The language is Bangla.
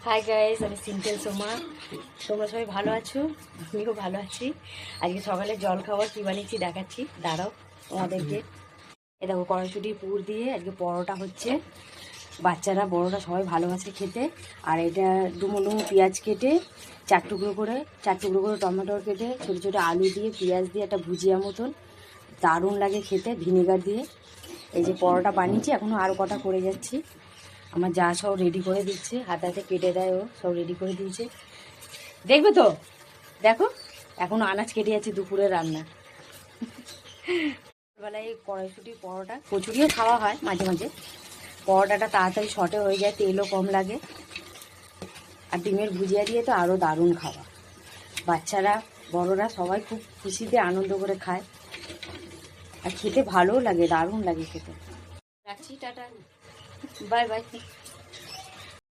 হাই গাইস, আমি সিম্পল সোমা। তোমরা সবাই ভালো আছো? আমিও ভালো আছি। আজকে সকালে জল খাবার কী বানিয়েছি দেখাচ্ছি, দাঁড়াও তোমাদেরকে। এ দেখো, কড়াইশুঁটি পুর দিয়ে আজকে পরোটা হচ্ছে। বাচ্চারা বড়রা সবাই ভালোবাসে খেতে। আর এটা ডুমো ডুমো পেঁয়াজ কেটে চার টুকরো করে টমেটো কেটে ছোটো ছোটো আলু দিয়ে পেঁয়াজ দিয়ে একটা ভুজিয়া মতন দারুণ লাগে খেতে, ভিনেগার দিয়ে। এই যে পরোটা বানিয়েছি, এখনও আরও কটা করে যাচ্ছি। আমার যা সব রেডি করে দিচ্ছে, হাতে হাতে কেটে দেয়, ও সব রেডি করে দিয়েছে। দেখবে তো, দেখো এখনও আনাজ কেটে যাচ্ছে দুপুরের রান্না। বেলায় কড়াইশুঁটি পরোটা, কচুরিও খাওয়া হয় মাঝে মাঝে। পরোটাটা তাড়াতাড়ি শর্টে হয়ে যায়, তেলও কম লাগে। আর ডিমের ভুজিয়া দিয়ে তো আরও দারুণ খাওয়া। বাচ্চারা বড়রা সবাই খুব খুশিতে আনন্দ করে খায়। আর খেতে ভালোও লাগে, দারুণ লাগে খেতে। রাখছি, টাটা, বাই বাই।